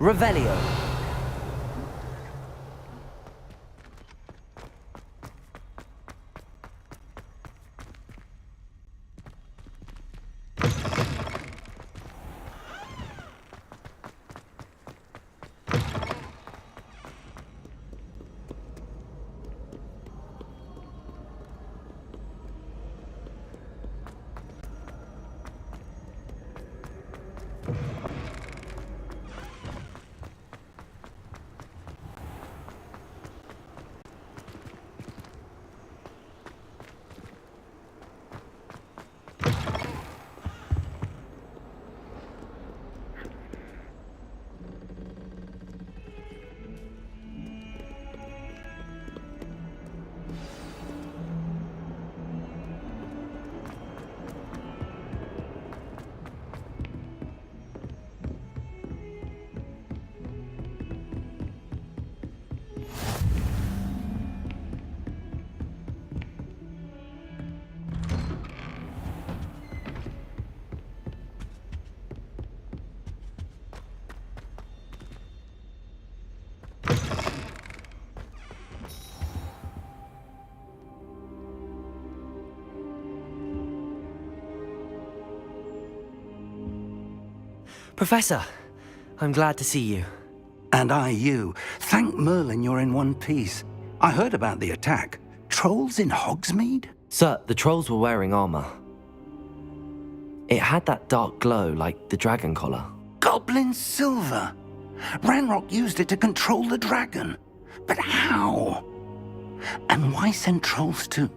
Revelio. Professor, I'm glad to see you. And I you. Thank Merlin you're in one piece. I heard about the attack. Trolls in Hogsmeade? Sir, the trolls were wearing armor. It had that dark glow like the dragon collar. Goblin silver! Ranrock used it to control the dragon. But how? And why send trolls to...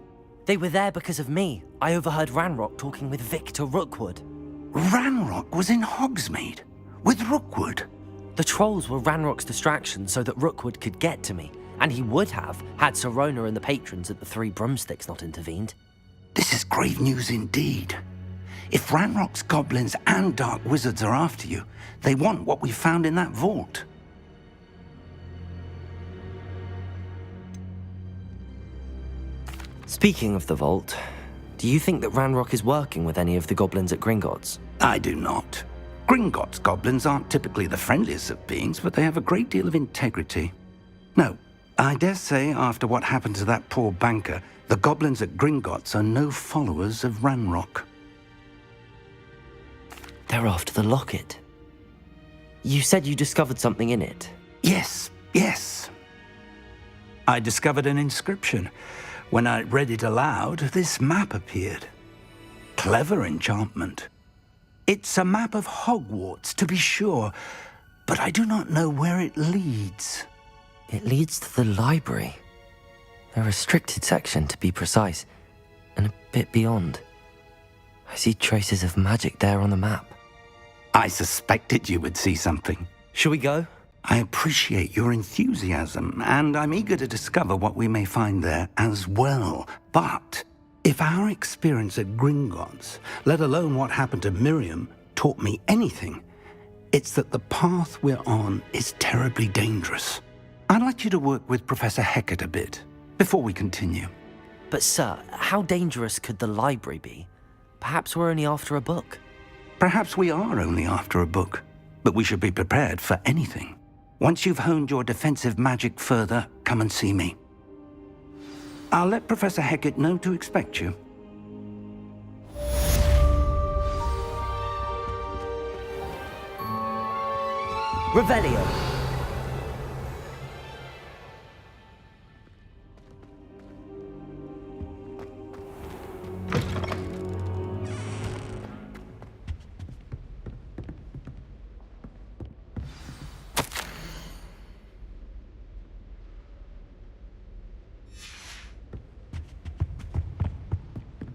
They were there because of me. I overheard Ranrock talking with Victor Rookwood. Ranrock was in Hogsmeade? With Rookwood? The trolls were Ranrock's distraction so that Rookwood could get to me. And he would have, had Sirona and the patrons at the Three Broomsticks not intervened. This is grave news indeed. If Ranrock's goblins and dark wizards are after you, they want what we found in that vault. Speaking of the vault, do you think that Ranrock is working with any of the goblins at Gringotts? I do not. Gringotts goblins aren't typically the friendliest of beings, but they have a great deal of integrity. No, I dare say after what happened to that poor banker, the goblins at Gringotts are no followers of Ranrock. They're after the locket. You said you discovered something in it. Yes. I discovered an inscription. When I read it aloud, this map appeared. Clever enchantment. It's a map of Hogwarts, to be sure, but I do not know where it leads. It leads to the library. A restricted section, to be precise, and a bit beyond. I see traces of magic there on the map. I suspected you would see something. Shall we go? I appreciate your enthusiasm, and I'm eager to discover what we may find there as well. But if our experience at Gringotts, let alone what happened to Miriam, taught me anything, it's that the path we're on is terribly dangerous. I'd like you to work with Professor Hecat a bit, before we continue. But sir, how dangerous could the library be? Perhaps we're only after a book. Perhaps we are only after a book, but we should be prepared for anything. Once you've honed your defensive magic further, come and see me. I'll let Professor Hecat know to expect you. Revelio.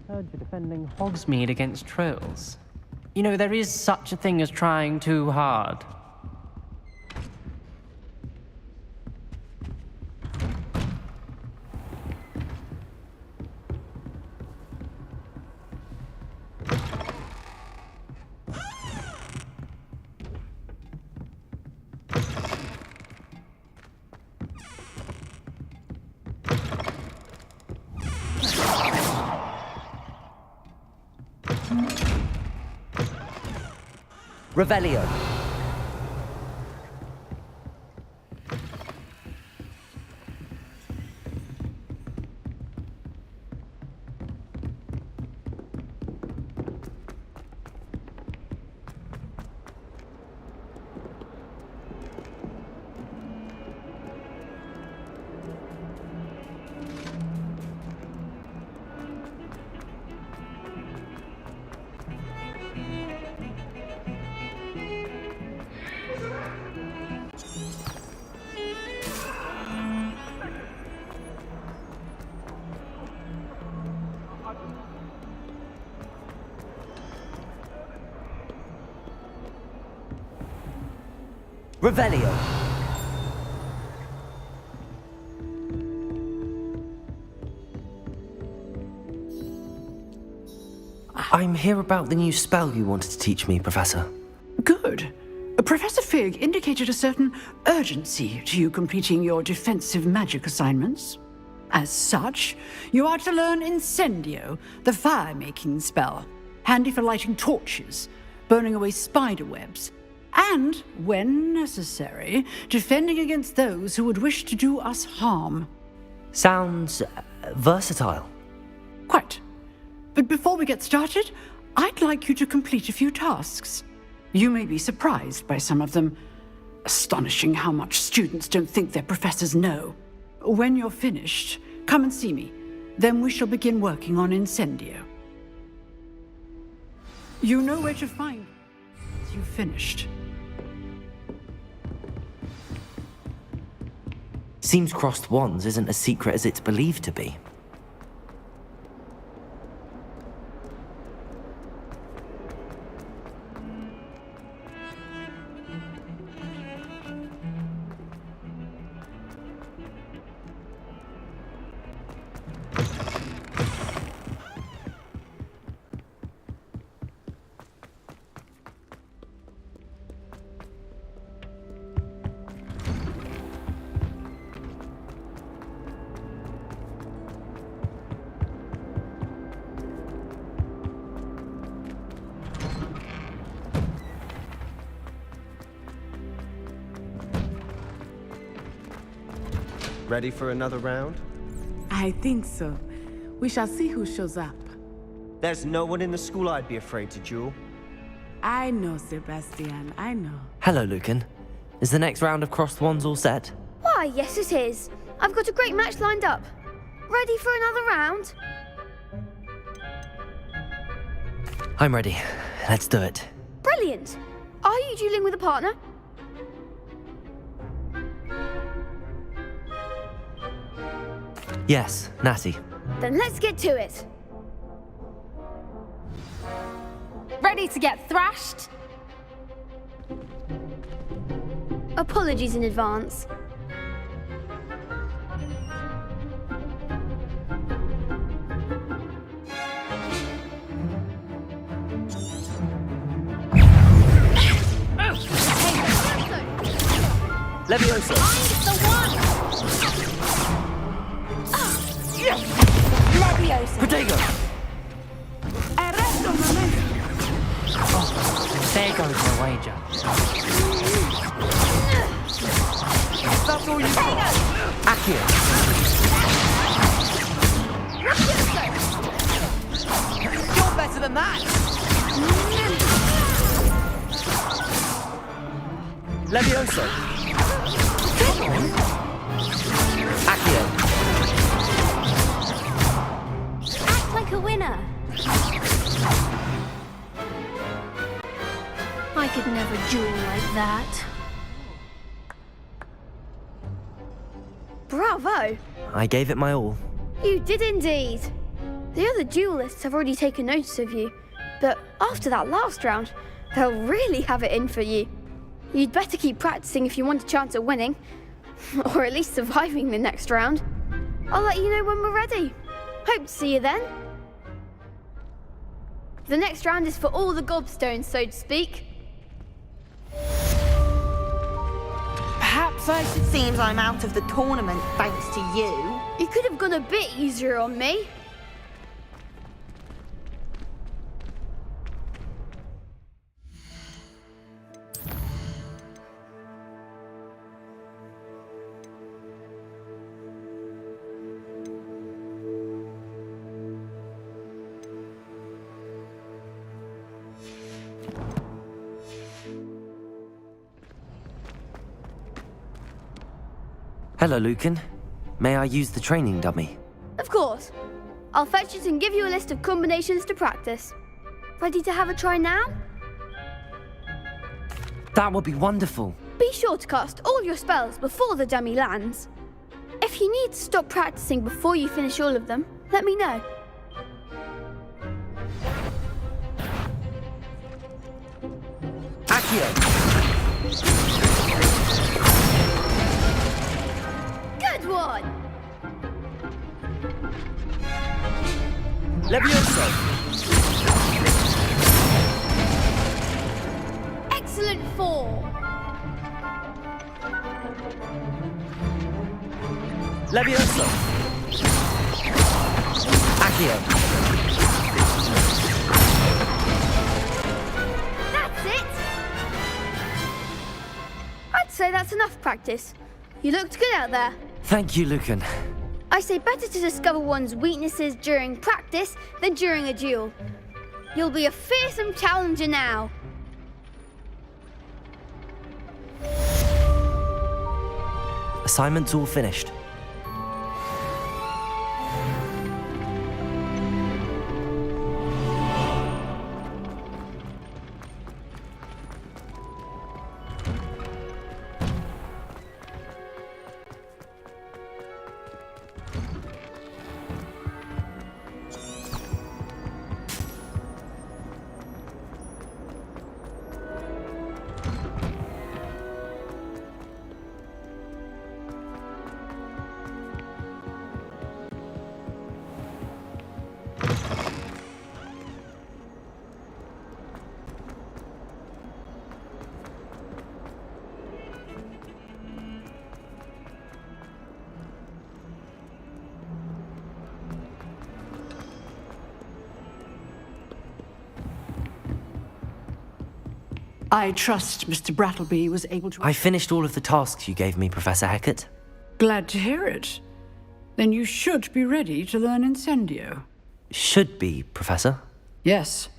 Heard you're defending Hogsmeade against trolls. You know, there is such a thing as trying too hard. Revelio. Revelio. I'm here about the new spell you wanted to teach me, Professor. Good. Professor Fig indicated a certain urgency to you completing your defensive magic assignments. As such, you are to learn Incendio, the fire-making spell, handy for lighting torches, burning away spider webs, and, when necessary, defending against those who would wish to do us harm. Sounds versatile. Quite. But before we get started, I'd like you to complete a few tasks. You may be surprised by some of them. Astonishing how much students don't think their professors know. When you're finished, come and see me. Then we shall begin working on Incendio. You know where to find me once you've finished. Seems crossed wands isn't as secret as it's believed to be. Ready for another round? I think so. We shall see who shows up. There's no one in the school I'd be afraid to duel. I know, Sebastian, I know. Hello, Lucan. Is the next round of crossed wands all set? Why, yes it is. I've got a great match lined up. Ready for another round? I'm ready. Let's do it. Brilliant. Are you dueling with a partner? Yes, Natty. Then let's get to it. Ready to get thrashed? Apologies in advance. Levioso. Find the one! Leviosa! Protego. Arresto momento! There goes my wager. That's all you got. Accio. You're better than that! Levioso. Accio. Act like a winner. I could never duel like that. Bravo! I gave it my all. You did indeed. The other duelists have already taken notice of you, but after that last round, they'll really have it in for you. You'd better keep practicing if you want a chance at winning, or at least surviving the next round. I'll let you know when we're ready. Hope to see you then. The next round is for all the gobstones, so to speak. Perhaps I should... Seems I'm out of the tournament thanks to you. You could have gone a bit easier on me. Hello, Lucan. May I use the training dummy? Of course. I'll fetch it and give you a list of combinations to practice. Ready to have a try now? That would be wonderful. Be sure to cast all your spells before the dummy lands. If you need to stop practicing before you finish all of them, let me know. Accio. Good one! Levioso! Excellent 4! Levioso! Accio! That's it! I'd say that's enough practice. You looked good out there. Thank you, Lucan. I say better to discover one's weaknesses during practice than during a duel. You'll be a fearsome challenger now. Assignment's all finished. I trust Mr. Brattleby was able to... I finished all of the tasks you gave me, Professor Hecat. Glad to hear it. Then you should be ready to learn Incendio. Should be, Professor. Yes.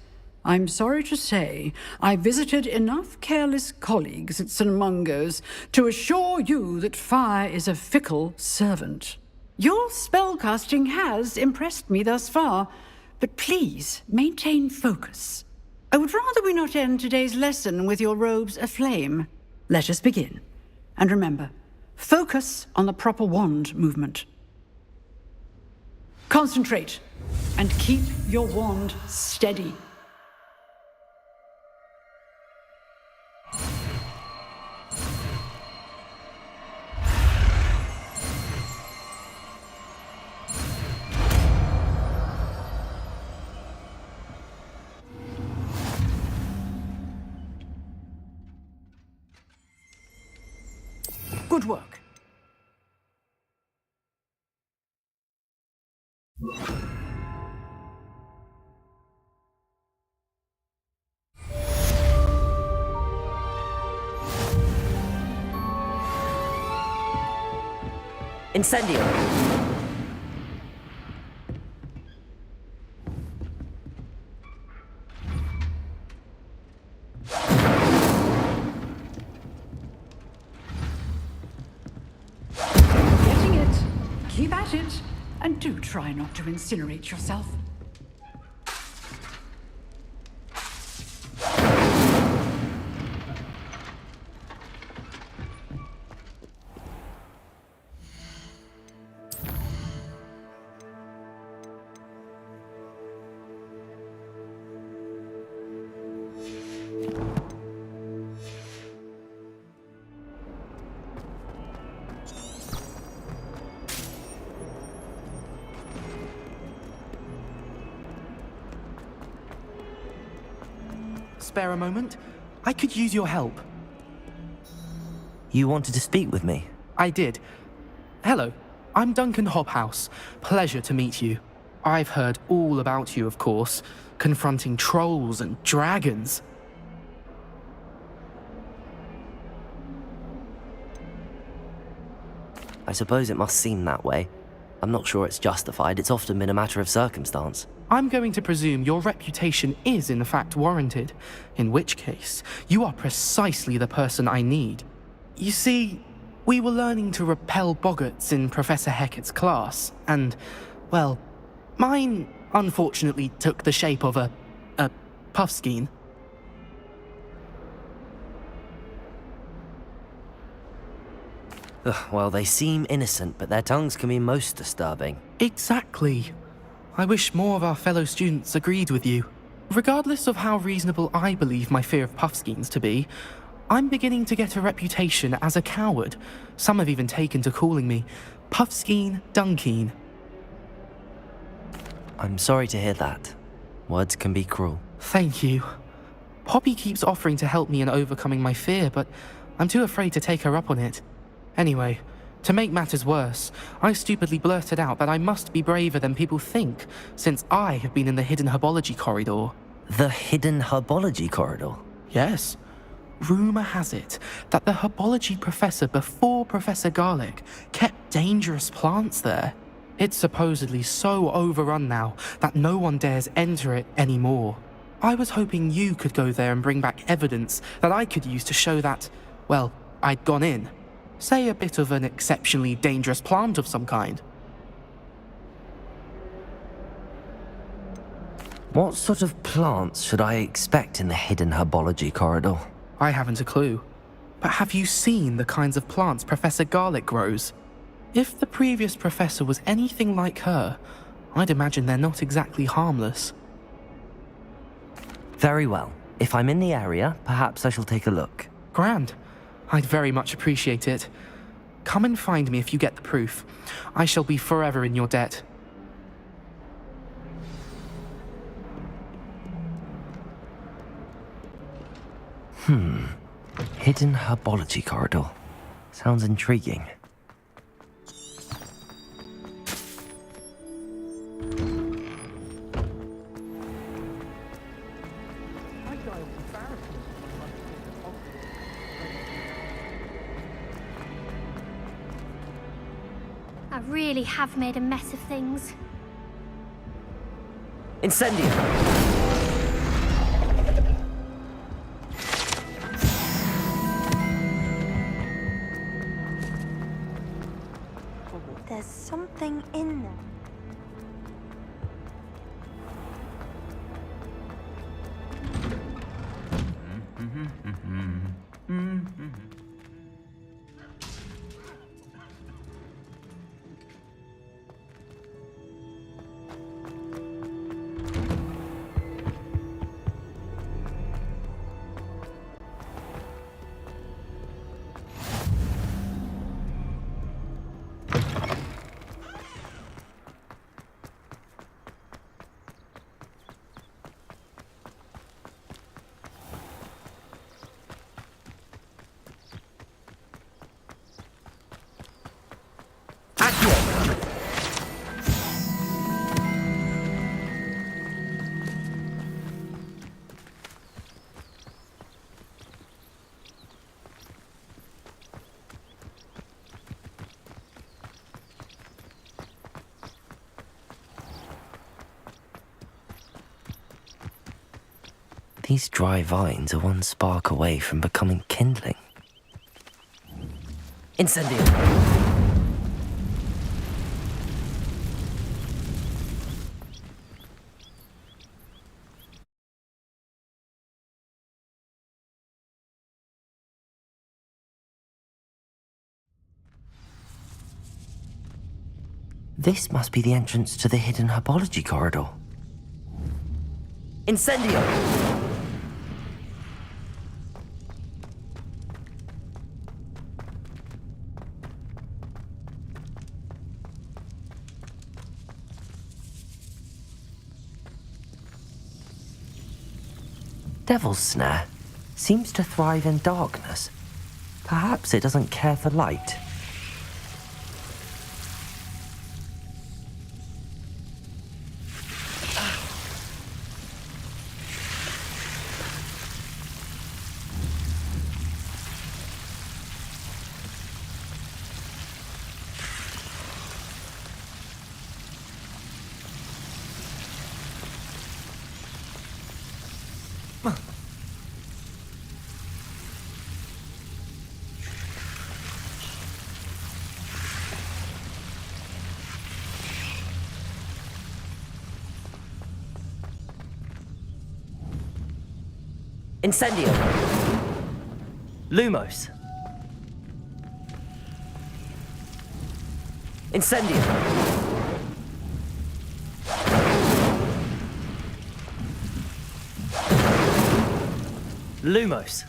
I'm sorry to say, I visited enough careless colleagues at St. Mungo's to assure you that fire is a fickle servant. Your spellcasting has impressed me thus far, but please maintain focus. I would rather we not end today's lesson with your robes aflame. Let us begin. And remember, focus on the proper wand movement. Concentrate, and keep your wand steady. Good work. Incendio! Getting it. Keep at it. And do try not to incinerate yourself. Spare a moment? I could use your help. You wanted to speak with me? I did. Hello, I'm Duncan Hobhouse. Pleasure to meet you. I've heard all about you, of course, confronting trolls and dragons. I suppose it must seem that way. I'm not sure it's justified. It's often been a matter of circumstance. I'm going to presume your reputation is in fact warranted, in which case, you are precisely the person I need. You see, we were learning to repel boggarts in Professor Hecat's class, and, well, mine unfortunately took the shape of a puffskein. Ugh, well, they seem innocent, but their tongues can be most disturbing. Exactly. I wish more of our fellow students agreed with you. Regardless of how reasonable I believe my fear of puffskeins to be, I'm beginning to get a reputation as a coward. Some have even taken to calling me Puffskeen Dunkeen. I'm sorry to hear that. Words can be cruel. Thank you. Poppy keeps offering to help me in overcoming my fear, but I'm too afraid to take her up on it. Anyway, to make matters worse, I stupidly blurted out that I must be braver than people think, since I have been in the hidden herbology corridor. The hidden herbology corridor? Yes. Rumour has it that the herbology professor before Professor Garlic kept dangerous plants there. It's supposedly so overrun now that no one dares enter it anymore. I was hoping you could go there and bring back evidence that I could use to show that, well, I'd gone in. Say a bit of an exceptionally dangerous plant of some kind. What sort of plants should I expect in the hidden herbology corridor? I haven't a clue. But have you seen the kinds of plants Professor Garlic grows? If the previous professor was anything like her, I'd imagine they're not exactly harmless. Very well. If I'm in the area, perhaps I shall take a look. Grand. I'd very much appreciate it. Come and find me if you get the proof. I shall be forever in your debt. Hidden herbology corridor. Sounds intriguing. I really have made a mess of things. Incendio! There's something in there. These dry vines are one spark away from becoming kindling. Incendio! This must be the entrance to the hidden herbology corridor. Incendio! Devil's Snare seems to thrive in darkness. Perhaps it doesn't care for light. Incendio! Lumos! Incendio! Lumos!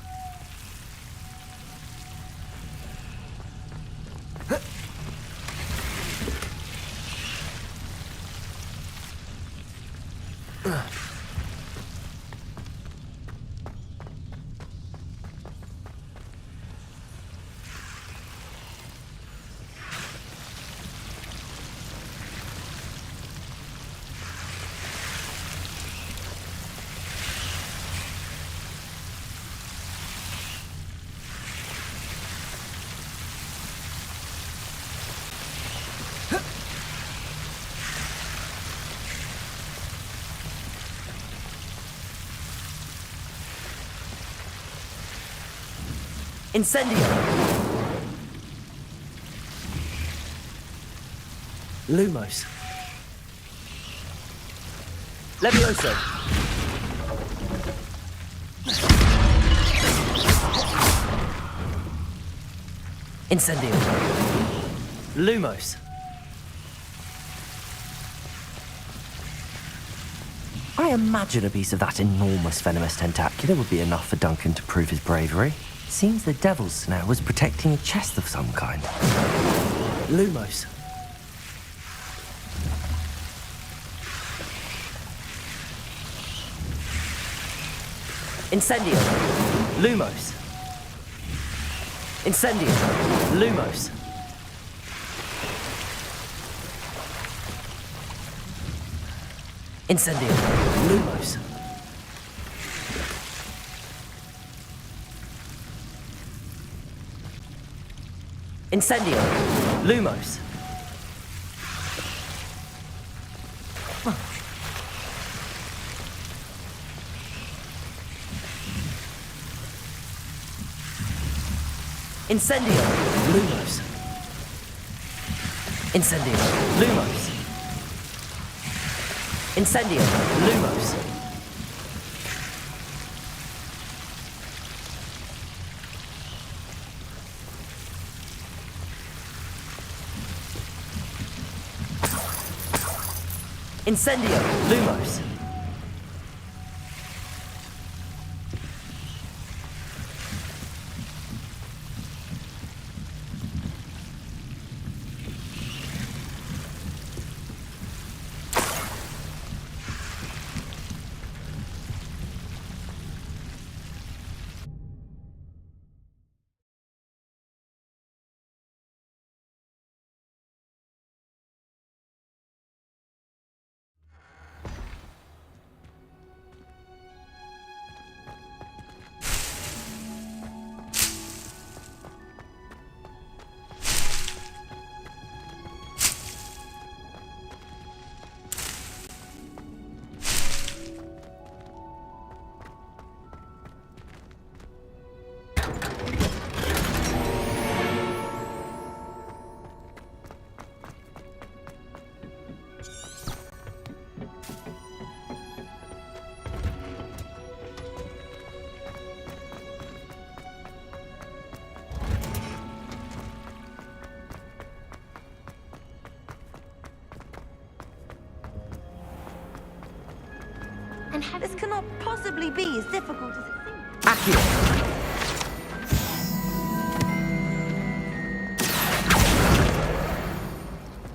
Incendio! Lumos. Levioso! Incendio! Lumos! I imagine a piece of that enormous venomous tentacular would be enough for Duncan to prove his bravery. Seems the devil's snare was protecting a chest of some kind. Lumos. Incendio. Lumos. Incendio. Lumos. Incendio. Lumos. Incendio. Lumos. Incendio. Lumos. Incendio. Lumos. Incendio. Lumos. Incendio. Lumos. This cannot possibly be as difficult as it seems. Accio.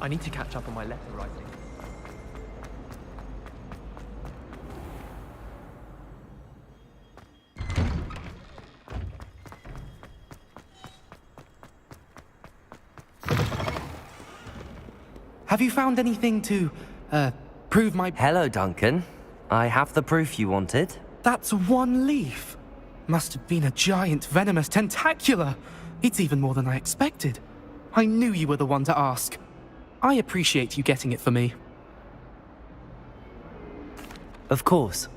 I need to catch up on my letter writing. Have you found anything to, prove my... Hello, Duncan. I have the proof you wanted. That's one leaf. Must have been a giant venomous tentacula. It's even more than I expected. I knew you were the one to ask. I appreciate you getting it for me. Of course.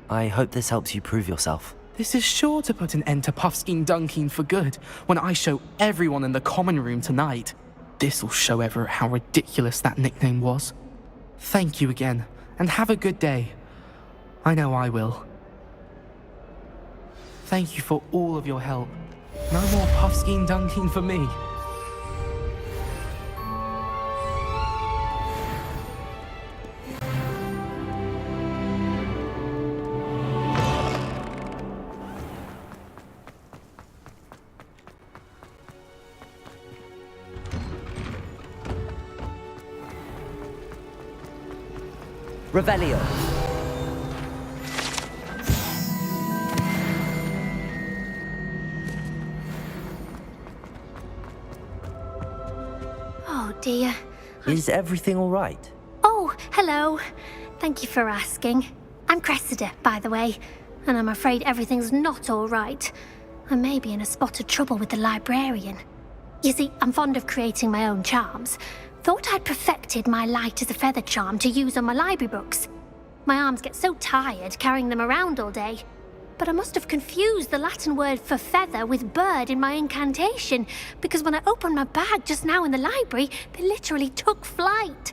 I hope this helps you prove yourself. This is sure to put an end to Puffskein Dunkin for good when I show everyone in the common room tonight. This'll show Everett how ridiculous that nickname was. Thank you again, and have a good day. I know I will. Thank you for all of your help. No more Puffskein Dunkin for me. Revelio. Oh dear. Is everything all right? Oh, hello. Thank you for asking. I'm Cressida, by the way, and I'm afraid everything's not all right. I may be in a spot of trouble with the librarian. You see, I'm fond of creating my own charms. Thought I'd perfected my light as a feather charm to use on my library books. My arms get so tired carrying them around all day. But I must have confused the Latin word for feather with bird in my incantation, because when I opened my bag just now in the library, they literally took flight.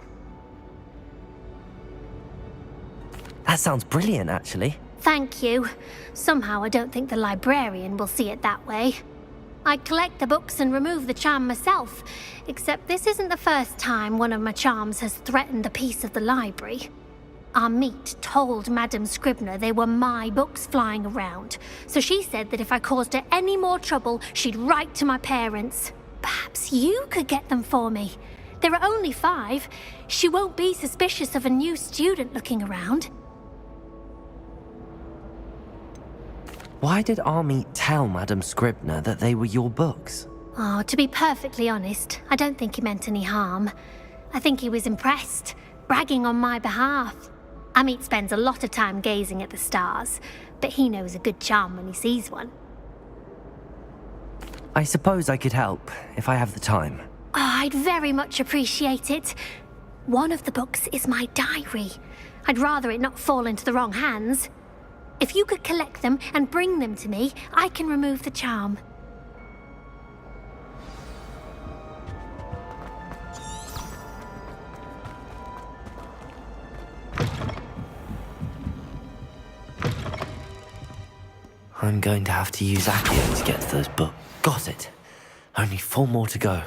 That sounds brilliant, actually. Thank you. Somehow I don't think the librarian will see it that way. I collect the books and remove the charm myself, except this isn't the first time one of my charms has threatened a piece of the library. Our meet told Madame Scribner they were my books flying around, so she said that if I caused her any more trouble, she'd write to my parents. Perhaps you could get them for me. There are only 5. She won't be suspicious of a new student looking around. Why did Army tell Madame Scribner that they were your books? Oh, to be perfectly honest, I don't think he meant any harm. I think he was impressed, bragging on my behalf. Amit spends a lot of time gazing at the stars, but he knows a good charm when he sees one. I suppose I could help, if I have the time. Oh, I'd very much appreciate it. One of the books is my diary. I'd rather it not fall into the wrong hands. If you could collect them and bring them to me, I can remove the charm. I'm going to have to use Accio to get to those books. Got it. Only 4 more to go.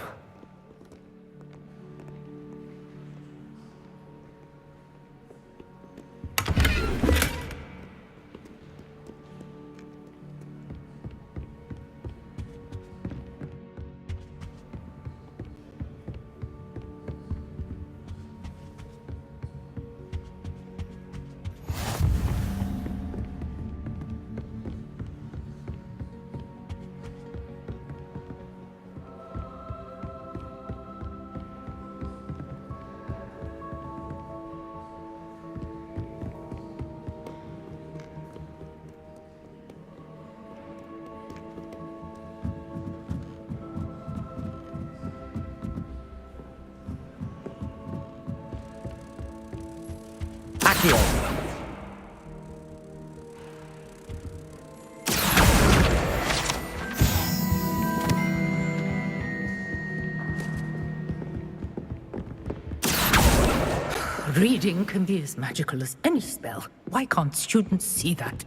Reading can be as magical as any spell. Why can't students see that?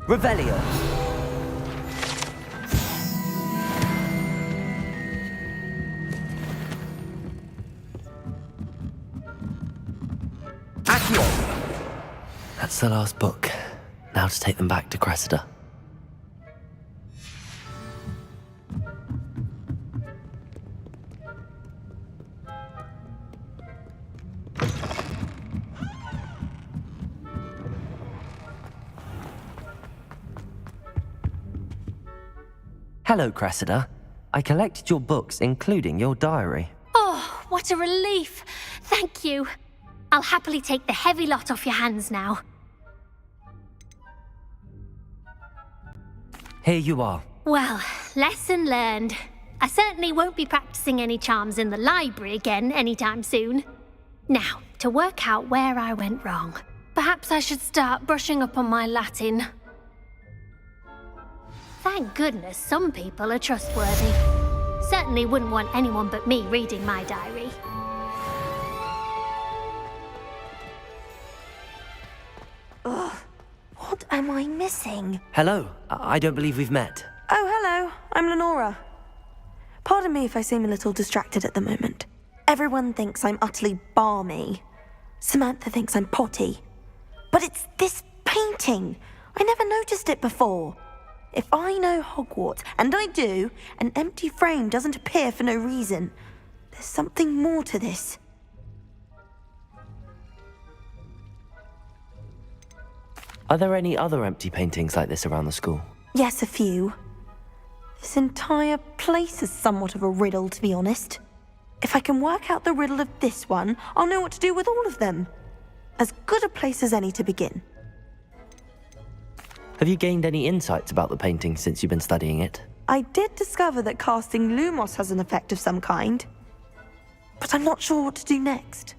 Revelio. Accio. That's the last book. Now to take them back to Cressida. Hello, Cressida. I collected your books, including your diary. Oh, what a relief. Thank you. I'll happily take the heavy lot off your hands now. Here you are. Well, lesson learned. I certainly won't be practicing any charms in the library again anytime soon. Now, to work out where I went wrong. Perhaps I should start brushing up on my Latin. Thank goodness some people are trustworthy. Certainly wouldn't want anyone but me reading my diary. Ugh, what am am I missing? Hello, I don't believe we've met. Oh, hello. I'm Lenora. Pardon me if I seem a little distracted at the moment. Everyone thinks I'm utterly balmy. Samantha thinks I'm potty. But it's this painting. I never noticed it before. If I know Hogwarts, and I do, an empty frame doesn't appear for no reason. There's something more to this. Are there any other empty paintings like this around the school? Yes, a few. This entire place is somewhat of a riddle, to be honest. If I can work out the riddle of this one, I'll know what to do with all of them. As good a place as any to begin. Have you gained any insights about the painting since you've been studying it? I did discover that casting Lumos has an effect of some kind. But I'm not sure what to do next.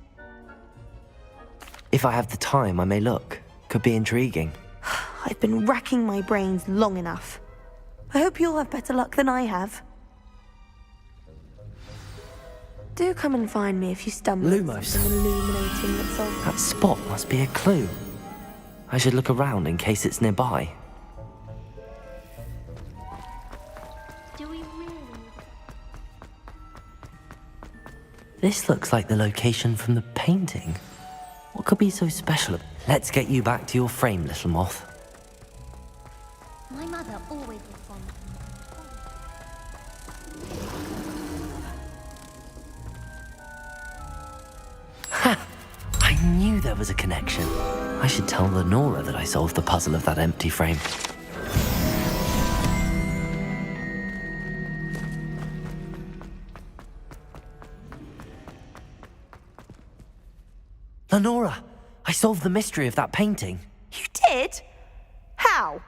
If I have the time, I may look. Could be intriguing. I've been racking my brains long enough. I hope you'll have better luck than I have. Do come and find me if you stumble on something illuminating that's of... That spot must be a clue. I should look around in case it's nearby. This looks like the location from the painting. What could be so special? Let's get you back to your frame, little moth. My mother always was fond. Ha! I knew there was a connection. I should tell Lenora that I solved the puzzle of that empty frame. Lenora, I solved the mystery of that painting. You did? How?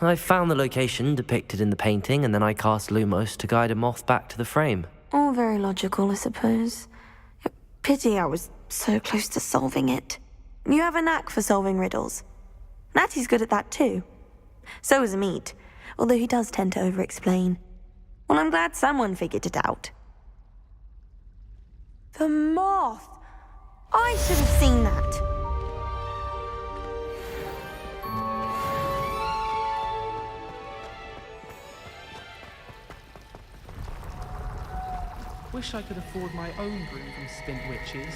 I found the location depicted in the painting, and then I cast Lumos to guide a moth back to the frame. All very logical, I suppose. Pity I was so close to solving it. You have a knack for solving riddles. Natty's good at that too. So is Amit, although he does tend to over-explain. Well, I'm glad someone figured it out. The moth! I should have seen that. Wish I could afford my own brew from Spint Witches.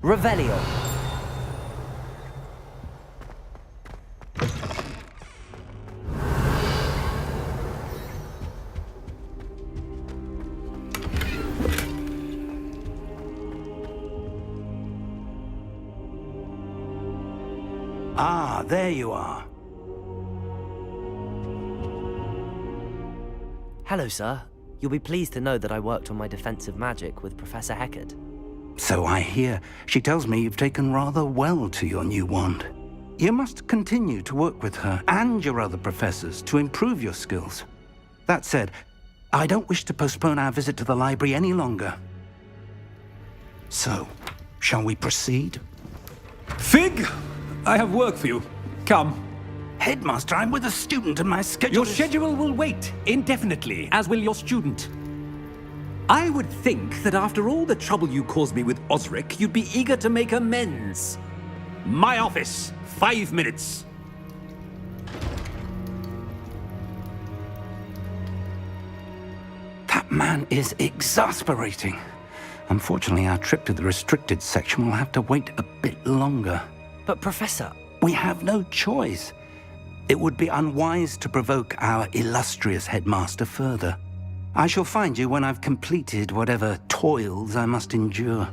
Revelio. Ah, there you are. Hello, sir. You'll be pleased to know that I worked on my defensive magic with Professor Heckard. So I hear. She tells me you've taken rather well to your new wand. You must continue to work with her and your other professors to improve your skills. That said, I don't wish to postpone our visit to the library any longer. So, shall we proceed? Fig, I have work for you. Come. Headmaster, I'm with a student and my schedule Your schedule will wait indefinitely, as will your student. I would think that after all the trouble you caused me with Osric, you'd be eager to make amends. My office, 5 minutes. That man is exasperating. Unfortunately, our trip to the restricted section will have to wait a bit longer. But, Professor... We have no choice. It would be unwise to provoke our illustrious headmaster further. I shall find you when I've completed whatever toils I must endure.